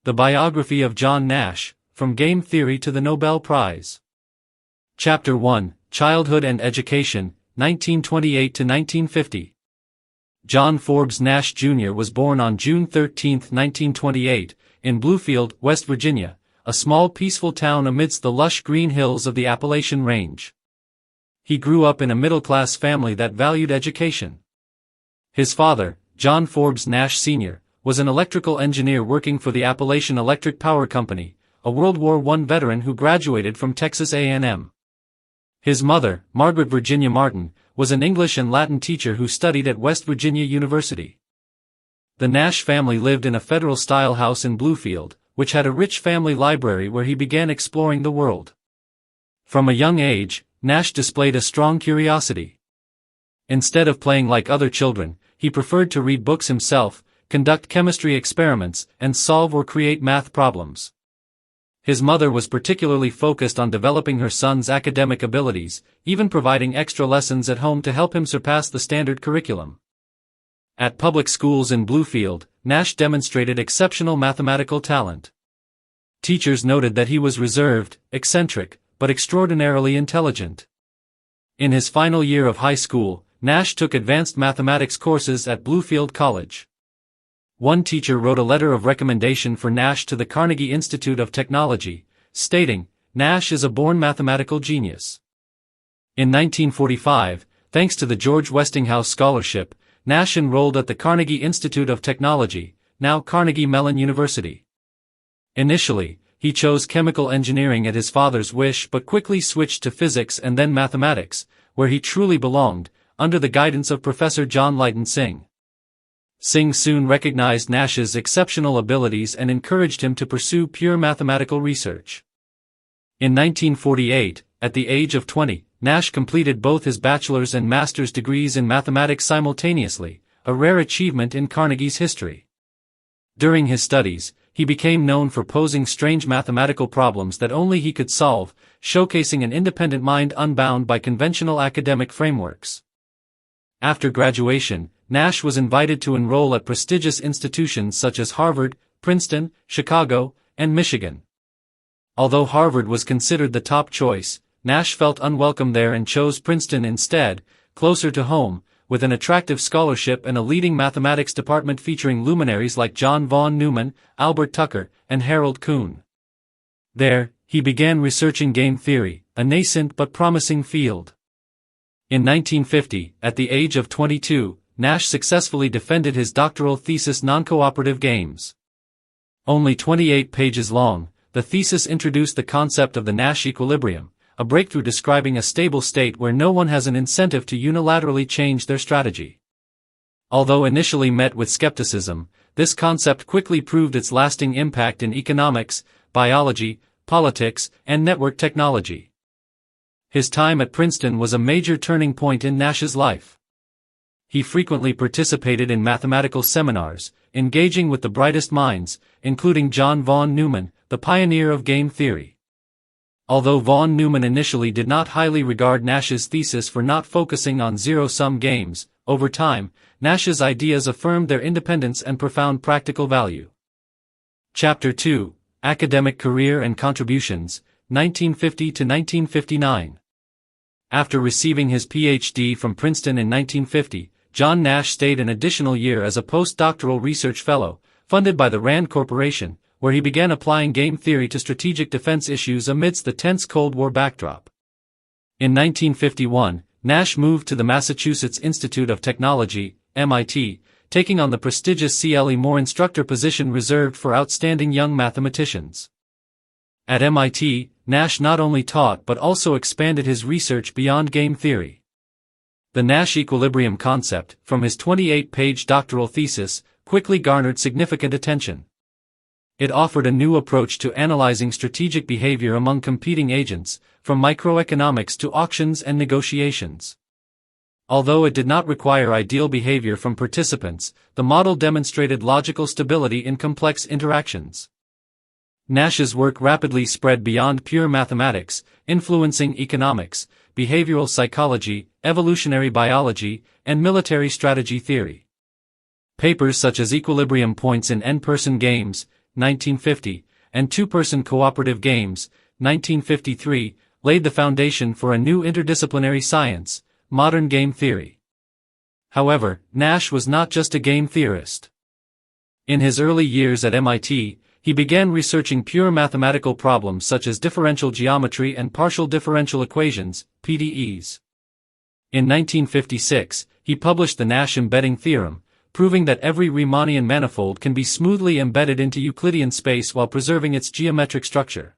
The Biography of John Nash, From Game Theory to the Nobel Prize. Chapter 1, Childhood and Education, 1928 to 1950. John Forbes Nash Jr. was born on June 13, 1928, in Bluefield, West Virginia, a small peaceful town amidst the lush green hills of the Appalachian Range. He grew up in a middle-class family that valued education. His father, John Forbes Nash Sr., was an electrical engineer working for the Appalachian Electric Power Company, a World War I veteran who graduated from Texas A&M. His mother, Margaret Virginia Martin, was an English and Latin teacher who studied at West Virginia University. The Nash family lived in a Federal-style house in Bluefield, which had a rich family library where he began exploring the world. From a young age, Nash displayed a strong curiosity. Instead of playing like other children, he preferred to read books himself, conduct chemistry experiments, and solve or create math problems. His mother was particularly focused on developing her son's academic abilities, even providing extra lessons at home to help him surpass the standard curriculum. At public schools in Bluefield, Nash demonstrated exceptional mathematical talent. Teachers noted that he was reserved, eccentric, but extraordinarily intelligent. In his final year of high school, Nash took advanced mathematics courses at Bluefield College. One teacher wrote a letter of recommendation for Nash to the Carnegie Institute of Technology, stating, "Nash is a born mathematical genius." In 1945, thanks to the George Westinghouse Scholarship, Nash enrolled at the Carnegie Institute of Technology, now Carnegie Mellon University. Initially, he chose chemical engineering at his father's wish but quickly switched to physics and then mathematics, where he truly belonged, under the guidance of Professor John Leyden Singh. Singh soon recognized Nash's exceptional abilities and encouraged him to pursue pure mathematical research. In 1948, at the age of 20, Nash completed both his bachelor's and master's degrees in mathematics simultaneously, a rare achievement in Carnegie's history. During his studies, he became known for posing strange mathematical problems that only he could solve, showcasing an independent mind unbound by conventional academic frameworks. After graduation, Nash was invited to enroll at prestigious institutions such as Harvard, Princeton, Chicago, and Michigan. Although Harvard was considered the top choice, Nash felt unwelcome there and chose Princeton instead, closer to home, with an attractive scholarship and a leading mathematics department featuring luminaries like John von Neumann, Albert Tucker, and Harold Kuhn. There, he began researching game theory, a nascent but promising field. In 1950, at the age of 22, Nash successfully defended his doctoral thesis Non-Cooperative Games. Only 28 pages long, the thesis introduced the concept of the Nash Equilibrium, a breakthrough describing a stable state where no one has an incentive to unilaterally change their strategy. Although initially met with skepticism, this concept quickly proved its lasting impact in economics, biology, politics, and network technology. His time at Princeton was a major turning point in Nash's life. He frequently participated in mathematical seminars, engaging with the brightest minds, including John von Neumann, the pioneer of game theory. Although von Neumann initially did not highly regard Nash's thesis for not focusing on zero-sum games, over time, Nash's ideas affirmed their independence and profound practical value. Chapter 2, Academic Career and Contributions, 1950 to 1959. After receiving his Ph.D. from Princeton in 1950, John Nash stayed an additional year as a postdoctoral research fellow, funded by the Rand Corporation, where he began applying game theory to strategic defense issues amidst the tense Cold War backdrop. In 1951, Nash moved to the Massachusetts Institute of Technology, MIT, taking on the prestigious C.L.E. Moore instructor position reserved for outstanding young mathematicians. At MIT, Nash not only taught but also expanded his research beyond game theory. The Nash Equilibrium concept, from his 28-page doctoral thesis, quickly garnered significant attention. It offered a new approach to analyzing strategic behavior among competing agents, from microeconomics to auctions and negotiations. Although it did not require ideal behavior from participants, the model demonstrated logical stability in complex interactions. Nash's work rapidly spread beyond pure mathematics, influencing economics, behavioral psychology, evolutionary biology, and military strategy theory. Papers such as Equilibrium Points in N-Person Games, 1950, and two-person cooperative games, 1953, laid the foundation for a new interdisciplinary science, modern game theory. However, Nash was not just a game theorist. In his early years at MIT, he began researching pure mathematical problems such as differential geometry and partial differential equations, PDEs. In 1956, he published the Nash embedding theorem, proving that every Riemannian manifold can be smoothly embedded into Euclidean space while preserving its geometric structure.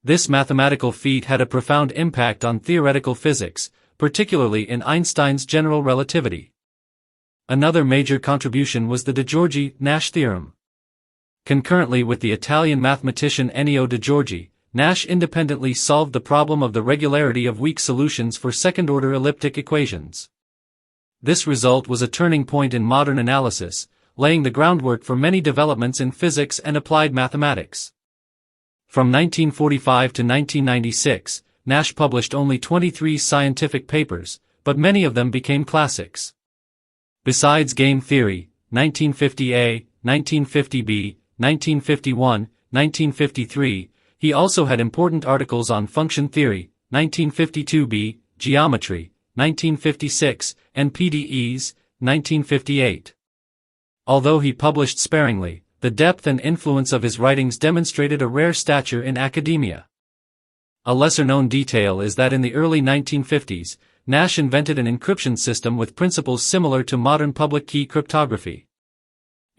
This mathematical feat had a profound impact on theoretical physics, particularly in Einstein's general relativity. Another major contribution was the de Giorgi-Nash theorem. Concurrently with the Italian mathematician Ennio de Giorgi, Nash independently solved the problem of the regularity of weak solutions for second-order elliptic equations. This result was a turning point in modern analysis, laying the groundwork for many developments in physics and applied mathematics. From 1945 to 1996, Nash published only 23 scientific papers, but many of them became classics. Besides game theory, 1950A, 1950B, 1951, 1953, he also had important articles on function theory, 1952b, geometry, 1956, and PDEs, 1958. Although he published sparingly, the depth and influence of his writings demonstrated a rare stature in academia. A lesser-known detail is that in the early 1950s, Nash invented an encryption system with principles similar to modern public key cryptography.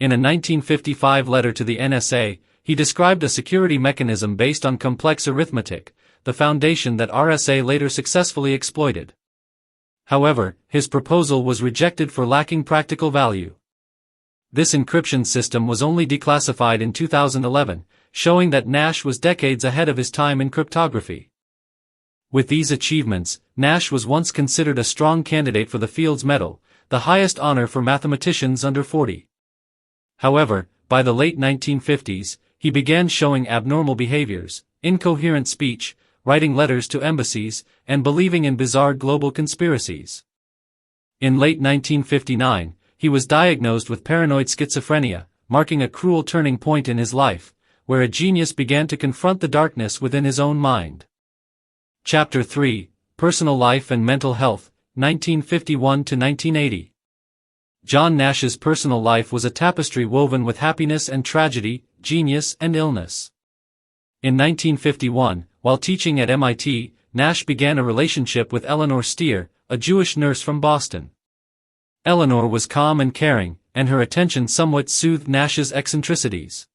In a 1955 letter to the NSA, he described a security mechanism based on complex arithmetic, the foundation that RSA later successfully exploited. However, his proposal was rejected for lacking practical value. This encryption system was only declassified in 2011, showing that Nash was decades ahead of his time in cryptography. With these achievements, Nash was once considered a strong candidate for the Fields Medal, the highest honor for mathematicians under 40. However, by the late 1950s, he began showing abnormal behaviors, incoherent speech, writing letters to embassies, and believing in bizarre global conspiracies. In late 1959, he was diagnosed with paranoid schizophrenia, marking a cruel turning point in his life, where a genius began to confront the darkness within his own mind. Chapter 3, Personal Life and Mental Health, 1951 to 1980. John Nash's personal life was a tapestry woven with happiness and tragedy, genius and illness. In 1951, while teaching at MIT, Nash began a relationship with Eleanor Steer, a Jewish nurse from Boston. Eleanor was calm and caring, and her attention somewhat soothed Nash's eccentricities.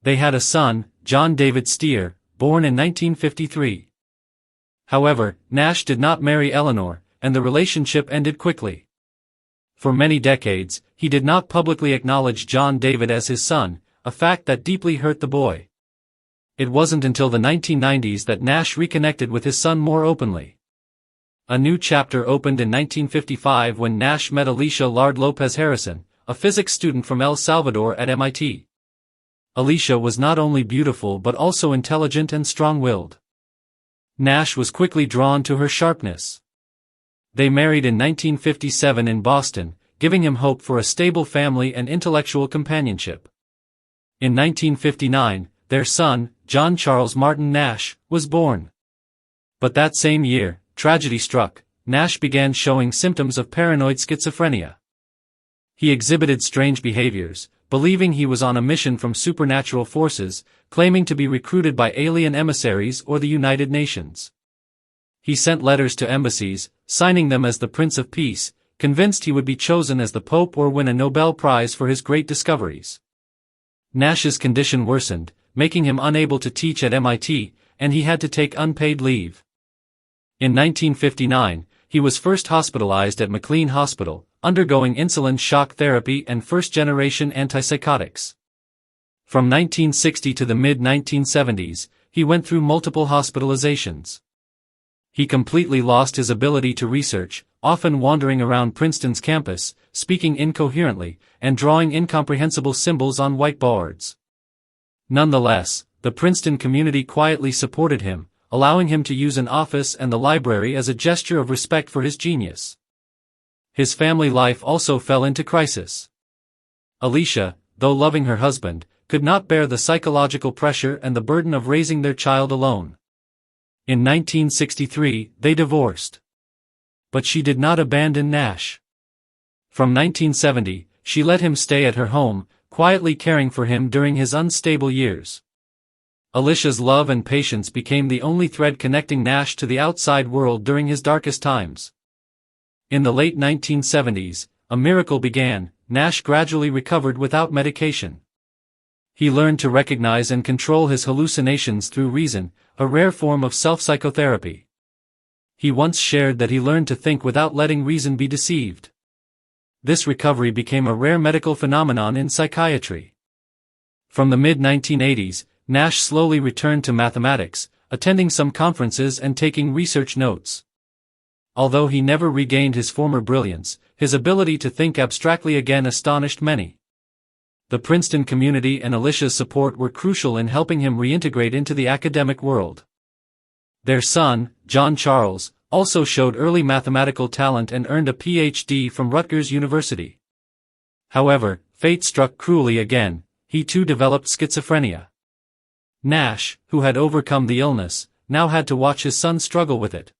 They had a son, John David Steer, born in 1953. However, Nash did not marry Eleanor, and the relationship ended quickly. For many decades, he did not publicly acknowledge John David as his son, a fact that deeply hurt the boy. It wasn't until the 1990s that Nash reconnected with his son more openly. A new chapter opened in 1955 when Nash met Alicia Lard Lopez Harrison, a physics student from El Salvador at MIT. Alicia was not only beautiful but also intelligent and strong-willed. Nash was quickly drawn to her sharpness. They married in 1957 in Boston, giving him hope for a stable family and intellectual companionship. In 1959, their son, John Charles Martin Nash, was born. But that same year, tragedy struck. Nash began showing symptoms of paranoid schizophrenia. He exhibited strange behaviors, believing he was on a mission from supernatural forces, claiming to be recruited by alien emissaries or the United Nations. He sent letters to embassies, signing them as the Prince of Peace, convinced he would be chosen as the Pope or win a Nobel Prize for his great discoveries. Nash's condition worsened, making him unable to teach at MIT, and he had to take unpaid leave. In 1959, he was first hospitalized at McLean Hospital, undergoing insulin shock therapy and first-generation antipsychotics. From 1960 to the mid-1970s, he went through multiple hospitalizations. He completely lost his ability to research, often wandering around Princeton's campus, speaking incoherently, and drawing incomprehensible symbols on whiteboards. Nonetheless, the Princeton community quietly supported him, allowing him to use an office and the library as a gesture of respect for his genius. His family life also fell into crisis. Alicia, though loving her husband, could not bear the psychological pressure and the burden of raising their child alone. In 1963, they divorced. But she did not abandon Nash. From 1970, she let him stay at her home, quietly caring for him during his unstable years. Alicia's love and patience became the only thread connecting Nash to the outside world during his darkest times. In the late 1970s, a miracle began. Nash gradually recovered without medication. He learned to recognize and control his hallucinations through reason, a rare form of self-psychotherapy. He once shared that he learned to think without letting reason be deceived. This recovery became a rare medical phenomenon in psychiatry. From the mid-1980s, Nash slowly returned to mathematics, attending some conferences and taking research notes. Although he never regained his former brilliance, his ability to think abstractly again astonished many. The Princeton community and Alicia's support were crucial in helping him reintegrate into the academic world. Their son, John Charles, also showed early mathematical talent and earned a Ph.D. from Rutgers University. However, fate struck cruelly again. He too developed schizophrenia. Nash, who had overcome the illness, now had to watch his son struggle with it.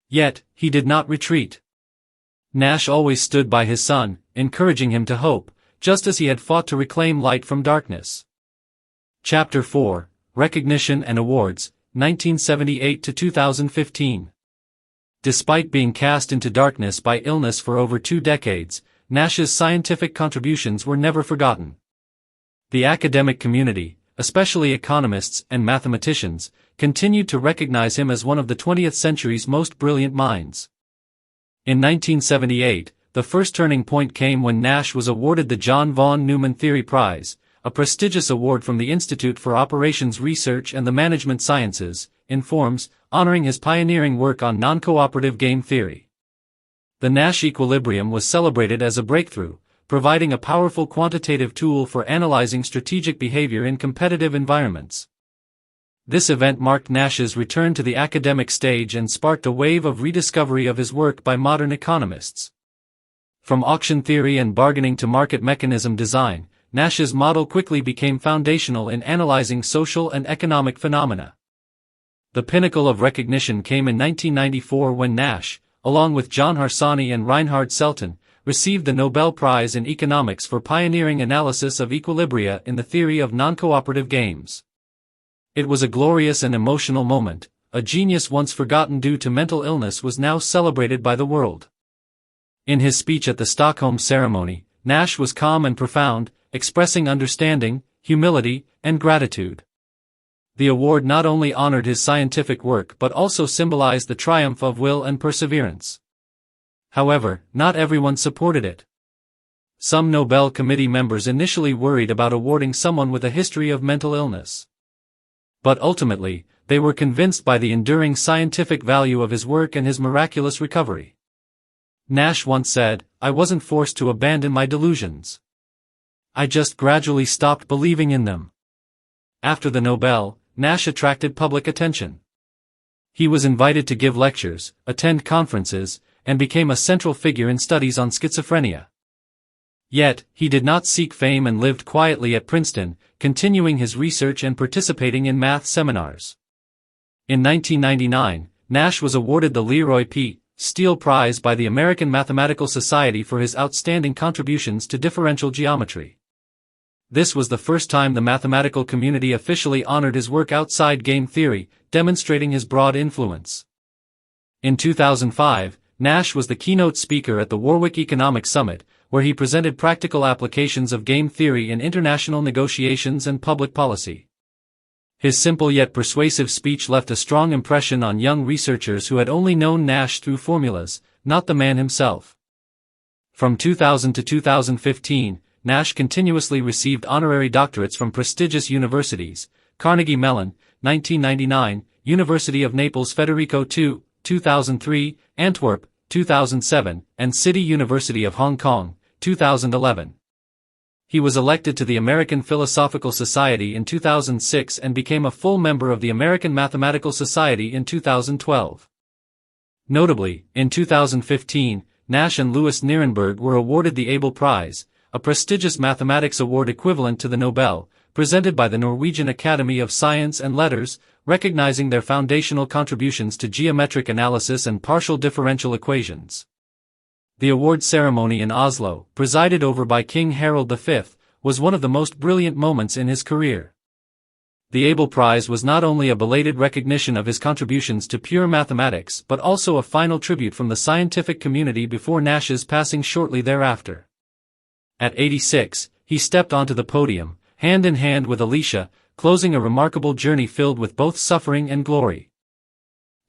Yet, he did not retreat. Nash always stood by his son, encouraging him to hope, just as he had fought to reclaim light from darkness. Chapter 4, Recognition and Awards, 1978 to 2015. Despite being cast into darkness by illness for over 2 decades, Nash's scientific contributions were never forgotten. The academic community, especially economists and mathematicians, continued to recognize him as one of the 20th century's most brilliant minds. In 1978, the first turning point came when Nash was awarded the John von Neumann Theory Prize, a prestigious award from the Institute for Operations Research and the Management Sciences, in Forbes, honoring his pioneering work on non-cooperative game theory. The Nash Equilibrium was celebrated as a breakthrough, providing a powerful quantitative tool for analyzing strategic behavior in competitive environments. This event marked Nash's return to the academic stage and sparked a wave of rediscovery of his work by modern economists. From auction theory and bargaining to market mechanism design, Nash's model quickly became foundational in analyzing social and economic phenomena. The pinnacle of recognition came in 1994 when Nash, along with John Harsanyi and Reinhard Selten, received the Nobel Prize in Economics for pioneering analysis of equilibria in the theory of non-cooperative games. It was a glorious and emotional moment. A genius once forgotten due to mental illness was now celebrated by the world. In his speech at the Stockholm ceremony, Nash was calm and profound, expressing understanding, humility, and gratitude. The award not only honored his scientific work but also symbolized the triumph of will and perseverance. However, not everyone supported it. Some Nobel Committee members initially worried about awarding someone with a history of mental illness. But ultimately, they were convinced by the enduring scientific value of his work and his miraculous recovery. Nash once said, "I wasn't forced to abandon my delusions. I just gradually stopped believing in them." After the Nobel, Nash attracted public attention. He was invited to give lectures, attend conferences, and became a central figure in studies on schizophrenia. Yet, he did not seek fame and lived quietly at Princeton, continuing his research and participating in math seminars. In 1999, Nash was awarded the Leroy P. Steele Prize by the American Mathematical Society for his outstanding contributions to differential geometry. This was the first time the mathematical community officially honored his work outside game theory, demonstrating his broad influence. In 2005, Nash was the keynote speaker at the Warwick Economic Summit, where he presented practical applications of game theory in international negotiations and public policy. His simple yet persuasive speech left a strong impression on young researchers who had only known Nash through formulas, not the man himself. From 2000 to 2015, Nash continuously received honorary doctorates from prestigious universities: Carnegie Mellon, 1999, University of Naples Federico II, 2003, Antwerp, 2007, and City University of Hong Kong, 2011. He was elected to the American Philosophical Society in 2006 and became a full member of the American Mathematical Society in 2012. Notably, in 2015, Nash and Louis Nirenberg were awarded the Abel Prize, a prestigious mathematics award equivalent to the Nobel, presented by the Norwegian Academy of Science and Letters, recognizing their foundational contributions to geometric analysis and partial differential equations. The award ceremony in Oslo, presided over by King Harald V, was one of the most brilliant moments in his career. The Abel Prize was not only a belated recognition of his contributions to pure mathematics but also a final tribute from the scientific community before Nash's passing shortly thereafter. At 86, he stepped onto the podium, hand in hand with Alicia, closing a remarkable journey filled with both suffering and glory.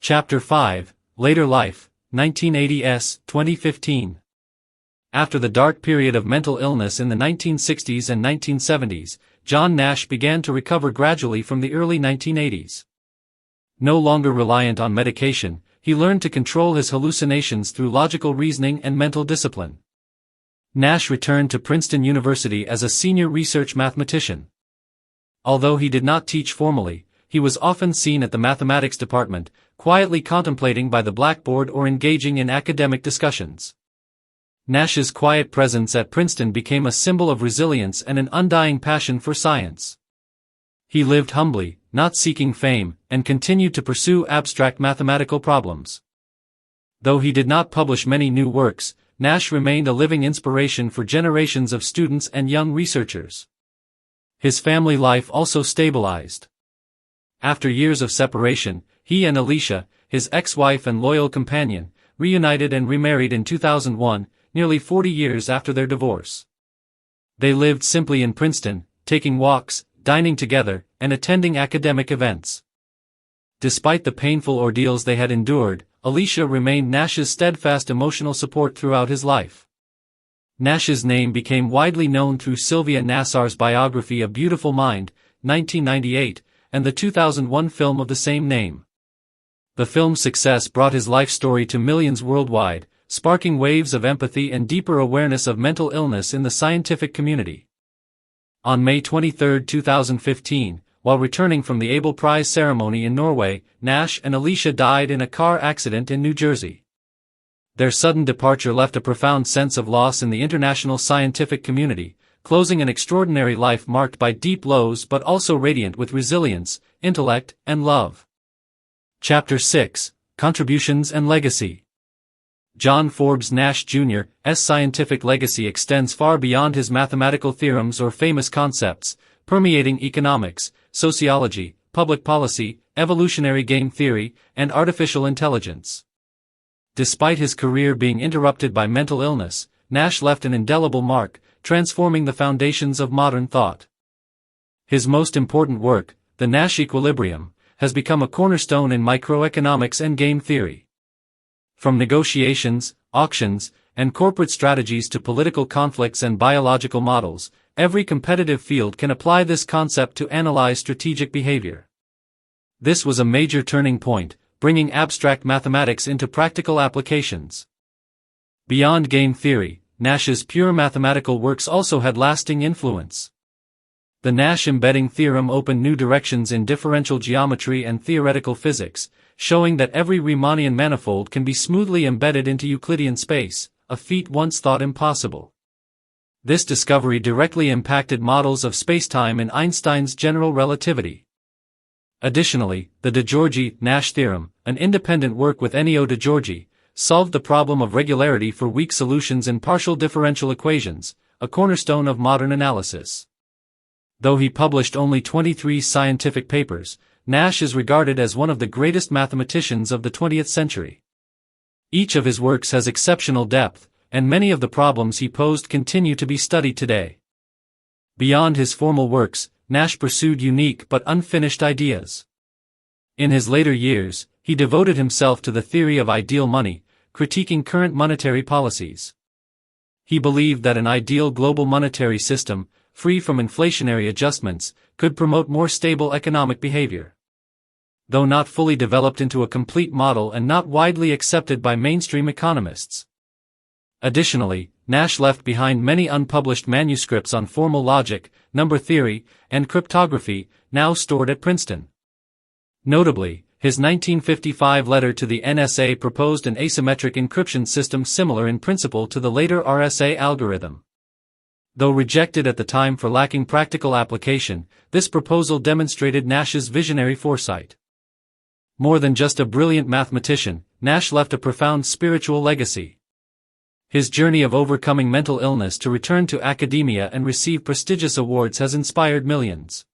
Chapter 5, Later Life, 1980s, 2015. After the dark period of mental illness in the 1960s and 1970s, John Nash began to recover gradually from the early 1980s. No longer reliant on medication, he learned to control his hallucinations through logical reasoning and mental discipline. Nash returned to Princeton University as a senior research mathematician. Although he did not teach formally, he was often seen at the mathematics department, quietly contemplating by the blackboard or engaging in academic discussions. Nash's quiet presence at Princeton became a symbol of resilience and an undying passion for science. He lived humbly, not seeking fame, and continued to pursue abstract mathematical problems. Though he did not publish many new works, Nash remained a living inspiration for generations of students and young researchers. His family life also stabilized. After years of separation, he and Alicia, his ex-wife and loyal companion, reunited and remarried in 2001, nearly 40 years after their divorce. They lived simply in Princeton, taking walks, dining together, and attending academic events. Despite the painful ordeals they had endured, Alicia remained Nash's steadfast emotional support throughout his life. Nash's name became widely known through Sylvia Nassar's biography A Beautiful Mind, 1998, and the 2001 film of the same name. The film's success brought his life story to millions worldwide, sparking waves of empathy and deeper awareness of mental illness in the scientific community. On May 23, 2015, while returning from the Abel Prize ceremony in Norway, Nash and Alicia died in a car accident in New Jersey. Their sudden departure left a profound sense of loss in the international scientific community, closing an extraordinary life marked by deep lows but also radiant with resilience, intellect, and love. Chapter 6, Contributions and Legacy. John Forbes Nash Jr.'s scientific legacy extends far beyond his mathematical theorems or famous concepts, permeating economics, sociology, public policy, evolutionary game theory, and artificial intelligence. Despite his career being interrupted by mental illness, Nash left an indelible mark, transforming the foundations of modern thought. His most important work, the Nash Equilibrium, has become a cornerstone in microeconomics and game theory. From negotiations, auctions, and corporate strategies to political conflicts and biological models, every competitive field can apply this concept to analyze strategic behavior. This was a major turning point, bringing abstract mathematics into practical applications. Beyond game theory, Nash's pure mathematical works also had lasting influence. The Nash embedding theorem opened new directions in differential geometry and theoretical physics, showing that every Riemannian manifold can be smoothly embedded into Euclidean space, a feat once thought impossible. This discovery directly impacted models of spacetime in Einstein's general relativity. Additionally, the de Giorgi-Nash theorem, an independent work with Ennio de Giorgi, solved the problem of regularity for weak solutions in partial differential equations, a cornerstone of modern analysis. Though he published only 23 scientific papers, Nash is regarded as one of the greatest mathematicians of the 20th century. Each of his works has exceptional depth, and many of the problems he posed continue to be studied today. Beyond his formal works, Nash pursued unique but unfinished ideas. In his later years, he devoted himself to the theory of ideal money, critiquing current monetary policies. He believed that an ideal global monetary system, free from inflationary adjustments, could promote more stable economic behavior. Though not fully developed into a complete model and not widely accepted by mainstream economists. Additionally, Nash left behind many unpublished manuscripts on formal logic, number theory, and cryptography, now stored at Princeton. Notably, his 1955 letter to the NSA proposed an asymmetric encryption system similar in principle to the later RSA algorithm. Though rejected at the time for lacking practical application, this proposal demonstrated Nash's visionary foresight. More than just a brilliant mathematician, Nash left a profound spiritual legacy. His journey of overcoming mental illness to return to academia and receive prestigious awards has inspired millions.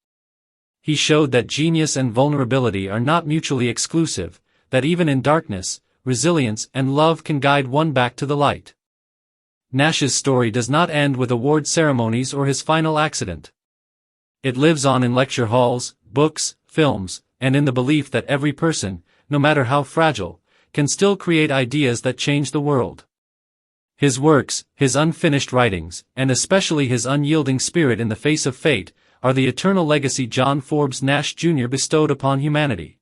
He showed that genius and vulnerability are not mutually exclusive, that even in darkness, resilience and love can guide one back to the light. Nash's story does not end with award ceremonies or his final accident. It lives on in lecture halls, books, films, and in the belief that every person, no matter how fragile, can still create ideas that change the world. His works, his unfinished writings, and especially his unyielding spirit in the face of fate, are the eternal legacy John Forbes Nash Jr. bestowed upon humanity.